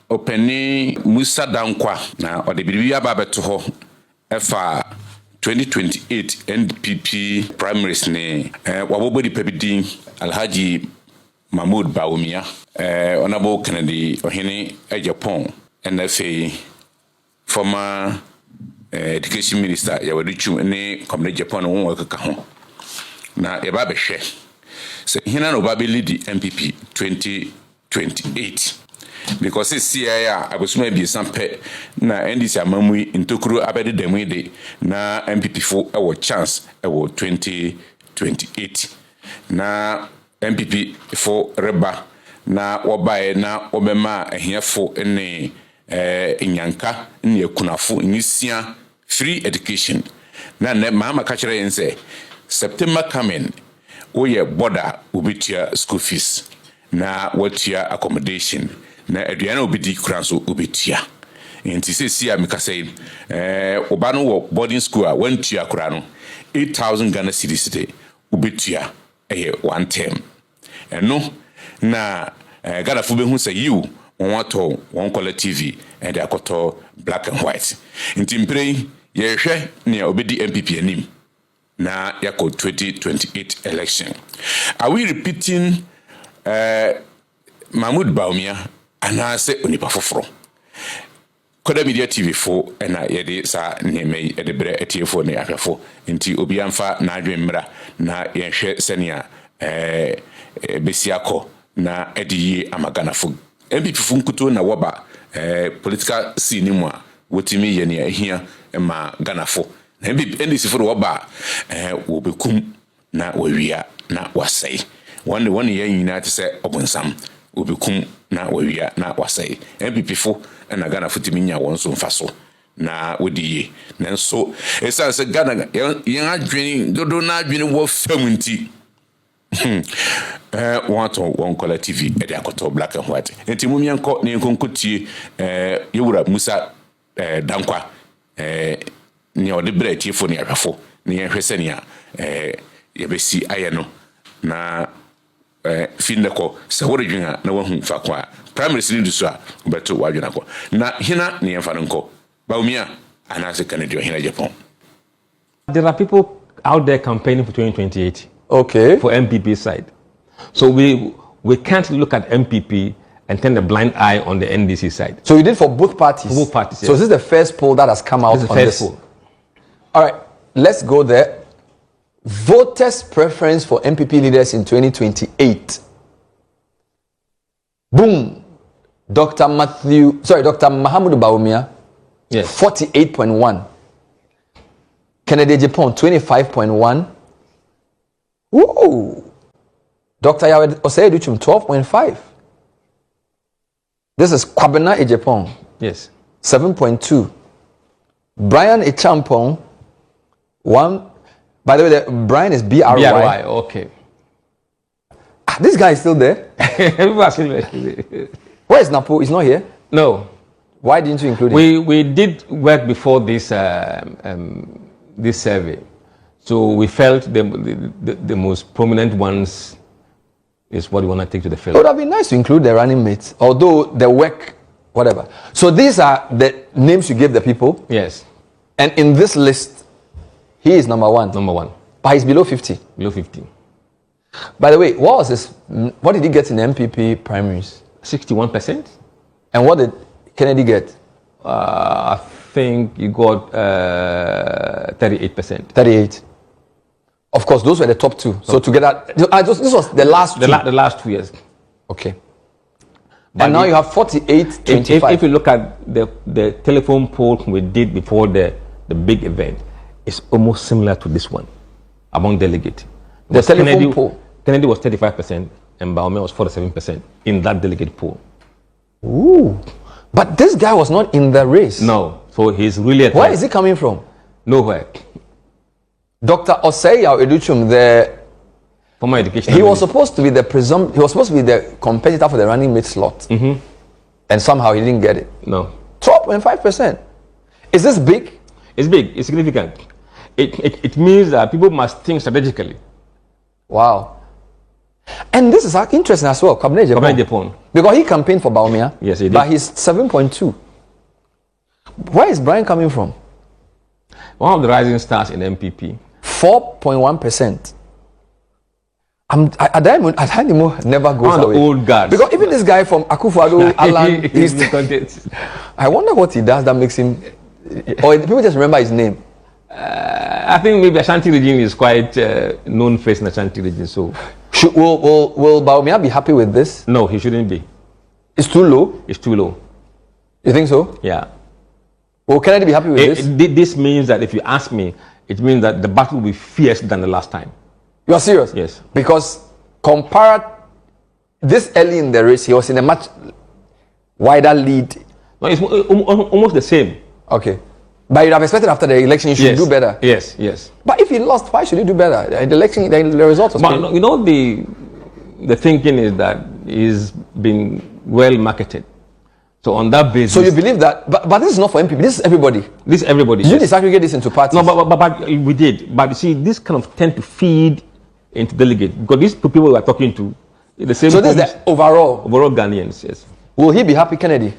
openi Musa Dankwa na odebiribi ababeto ho efa 2028 NPP primaries ne wabobodi pebidin Alhaji Mahmoud Bawumia Honorable Kennedy Ohene Japan NFA former education minister Yawadichu ne Comrade Japan won work ho na eba be hwe so hina no ba be lead NPP 2028 because CIA abosuma bi sampe na NDC amamui intokuru abede demu de na NPP fo e wo chance e wo 2028 na NPP fo reba na wobae na obema ahiafo ne nyanka ne akunafo nyisia free education na mama ka kire yense September coming we border ubitia school fees na watia accommodation na aduane obidi kranso obetia enti sesi a meka say oba no wo boarding school a wantua kra no 8,000 Ghana cedis de obetia one term eno na Ghana fu behu say you wato one color TV and akoto black and white enti mpre ye hwe ne obedi NPP anim na yako 2028 election. Are we repeating Mahmoud Bawumia anase onipa foforo? Koda Media TV4 ena yede sa neme yede bre etiefo ne ahwefo nti obi amfa na adwemmra na yenhwe senia besiako na ediyi amaganafo MPP funkuto na woba political scene mu a wotimi ye ne ahia ma ganafo na NDC for woba wobekum na wawia na wasai one ye nyina te se obonsam wobekum na wawia na wasai MPP fo na ganafo timi nya wonso mfaso na wodiye nanso esa se Ghana yen adwene dodo na adwene wo famunti want one color TV e dey akoto black and white enti mumianko ne nkonkotie yewura Musa Dankwa ni ode bre tiefo ne ahwefo ne yenhwese ne yebesi ayeno na fineko se woredwina na wahu fa kwa primary city so a beto wadwina ko na hina ne yemfa nko Bawumia anase Kennedy Ohene Japan. There are people out there campaigning for 2028. Okay. For MPP side. So we can't look at MPP and turn a blind eye on the NDC side. So you did for both parties? For both parties, yes. So this is the first poll that has come out on this? Poll. All right, let's go there. Voters' preference for MPP leaders in 2028. Boom. Dr. Mahmoud Bawumia, yes. 48.1. Kennedy Japan, 25.1. Whoa. Dr. Oseeey 12.5. This is Kwabena Ejepong. Yes. 7.2. Brian Echampong, 1. By the way, Brian is BRY. BRY, okay. This guy is still there. Where is Napo? He's not here? No. Why didn't you include him? We did work before this this survey. So we felt the most prominent ones is what we want to take to the field. It would have been nice to include the running mates, although the work, whatever. So these are the names you gave the people? Yes. And in this list, he is number 1? Number 1. But he's below 50? Below 50. By the way, what did he get in the MPP primaries? 61%. And what did Kennedy get? I think he got 38%. 38. Of course, those were the top 2. So together, this was the last 2. The last 2 years. Okay. But and now you have 48, 25. If you look at the telephone poll we did before the big event, it's almost similar to this one among delegates. The telephone poll? Kennedy was 35% and Bawumia was 47% in that delegate poll. Ooh. But this guy was not in the race. No. So he's really... Where is he coming from? Nowhere. Dr. Oseeey Educhum, the former education. He was supposed to be the he was supposed to be the competitor for the running mate slot. Mm-hmm. And somehow he didn't get it. No. 12.5%. Is this big? It's big. It's significant. It means that people must think strategically. Wow. And this is interesting as well. Kwabena Agyapong. Because he campaigned for Bawumia. Yes, he did. But he's 7.2. Where is Brian coming from? One of the rising stars in NPP. 4.1%. Adayemo never goes One of away. the old guards. Because even this guy from Akufo-Addo, Alan, I wonder what he does that makes him, or people just remember his name. I think maybe Ashanti region is quite known face in Ashanti region. So, will Bawumia be happy with this? No, he shouldn't be. It's too low. It's too low. You think so? Yeah. Will Kennedy be happy with this? This means that if you ask me, it means that the battle will be fierce than the last time. You are serious? Yes. Because compared this early in the race, he was in a much wider lead. No, it's almost the same. Okay. But you'd have expected after the election you should do better. Yes, yes. But if he lost, why should he do better? The election, the result was but you know, the thinking is that he's been well marketed. So on that basis. So you believe that, but this is not for NPP. This is everybody. This is everybody. Did you disaggregate this into parties? No, but we did. But you see, this kind of tend to feed into delegates because these people we are talking to, the same. So this is the overall Ghanaians. Yes. Will he be happy, Kennedy?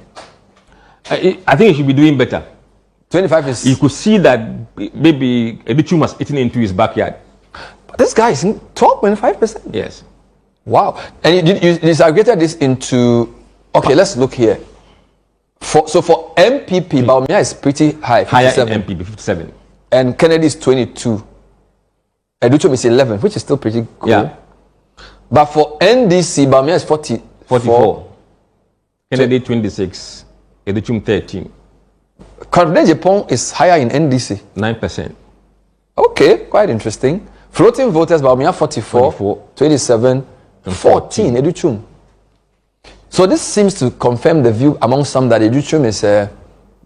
I think he should be doing better. 25 is. You could see that maybe Edichum was eating into his backyard. But this guy is 12.5%. Yes. Wow. And you disaggregated this into. Okay, let's look here. So for NPP, Bawumia is pretty high. 57. Higher in NPP, 57. And Kennedy is 22. Educhum is 11, which is still pretty cool. Yeah. But for NDC, Bawumia is 44. Kennedy 26. Educhum 13. Kwabena Agyapong is higher in NDC. 9%. Okay, quite interesting. Floating voters, Bawumia 44, 27, 14. Educhum. So this seems to confirm the view among some that Educhum is a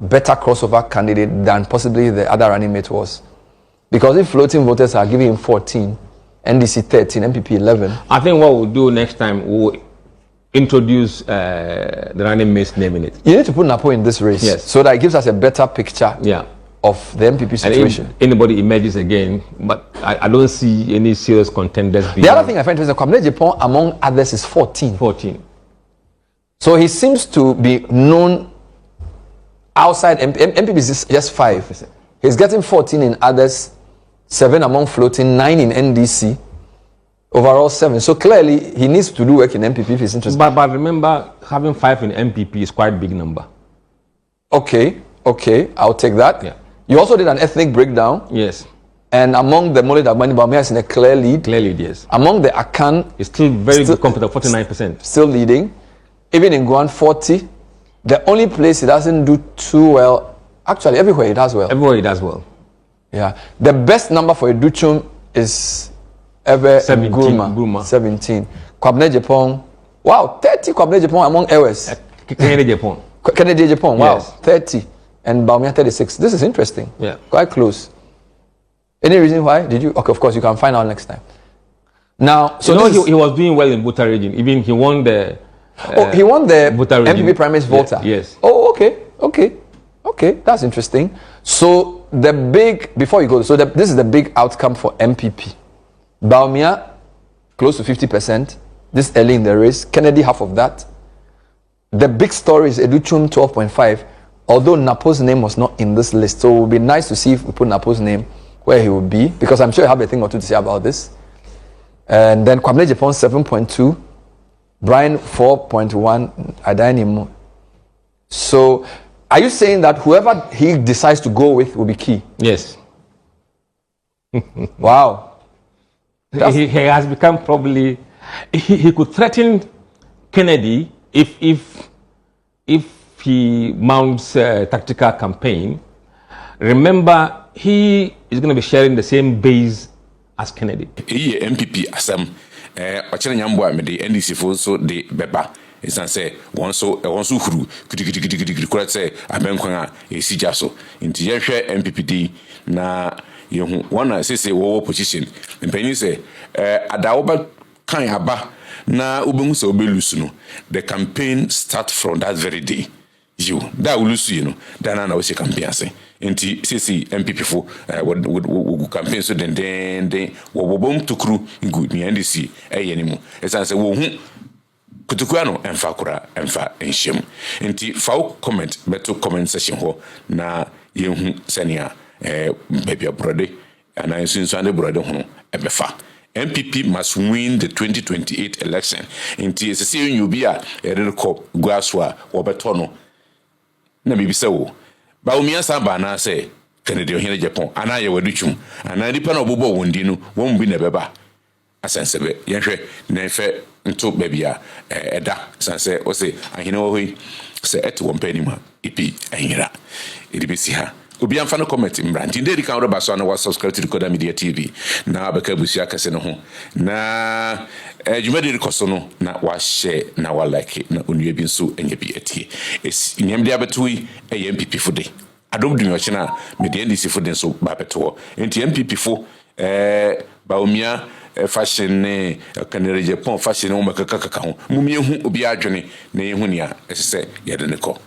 better crossover candidate than possibly the other running mate was. Because if floating voters are giving him 14, NDC 13, NPP 11. I think what we'll do next time, we'll introduce the running mate's name in it. You need to put Napo in this race. Yes. So that it gives us a better picture of the NPP situation. And if anybody emerges again, but I don't see any serious contenders. The other thing I find interesting, Kwabena Agyapong among others is 14. 14. So he seems to be known outside NPP is just 5%. He's getting 14 in others, 7 among floating, 9 in NDC, overall 7. So clearly he needs to do work in NPP if he's interested. But remember, having 5 in NPP is quite a big number. Okay, I'll take that. Yeah. You also did an ethnic breakdown. Yes. And among the Mole Dagbani, Bawumia is in a clear lead. Clear lead, yes. Among the Akan, it's still very good competitive, 49%. Still leading. Even in Guan, 40. The only place he doesn't do too well, actually everywhere he does well. Everywhere he does well. Yeah. The best number for Educhum is ever 17. Guruma. 17. Kwabena Agyapong. Wow, 30 Kwabena Agyapong among Ewes. Kennedy Agyapong. Kennedy Agyapong, wow, Yes. 30. And Bawumia 36. This is interesting. Yeah. Quite close. Any reason why? Did you? Okay, of course, you can find out next time. Now, so he was doing well in Buta region. Even he won the. He won the NPP primaries Volta. Yes. Oh, okay. That's interesting. So the big before you go, so this is the big outcome for NPP. Bawumia close to 50%. This early in the race. Kennedy half of that. The big story is Educhum 12.5. Although Napo's name was not in this list, so it would be nice to see if we put Napo's name where he would be, because I'm sure you have a thing or two to say about this. And then Kwabena Agyapong 7.2. Brian 4.1, Adanimo. So, are you saying that whoever he decides to go with will be key? Yes. Wow. He has become probably. He could threaten Kennedy if he mounts a tactical campaign. Remember, he is going to be sharing the same base as Kennedy. NPP asem. Ochene nyambo a me de NDC fo so de beba esan say won so huru kidi kura say abenkwan a esija so nti ye hwe NPPD na ye hu wona sese wo position mpani say adawo ba kan aba na obehu say obelusu no the campaign start from that very day. you da ulusu you no da na wo se campaign ase nti sisi NPP fo wo campaign so den wo bom tokru good ni NDC ni mu esan se wo hu kutukua no emfa kora emfa enhyem nti fa comment beto comment section ho na yehu senia baby brode ana sunsuande brode ho ebefa NPP must win the 2028 election. Inti se se you be a recall guaswa wobeto no na bibisa wo Bawumia samba na say Kennedy ohene Japan ana ye wadutwum ana nipa na obobo wondi no won bi na beba asensebe yenhwe na efe nto babia eda sanse o se ahene wo hoi se ete wo mpani ma ipi ahira edibesi ha obi amfa no comment mbranti ndedi kan roba so na wa subscribe to Decoder Media TV na abeka busia kase no ho na jumadi rikoso no na wa share na wa like na onua bi nso enye bi etie nyamde abetui NPP fude adom du nyochina me de NDC fude nso ba beto enti NPP fo Bawumia fashion ne kanere Japan fashion o makaka ho mumie hu obi adwene na yehu nia ese ye de ne ko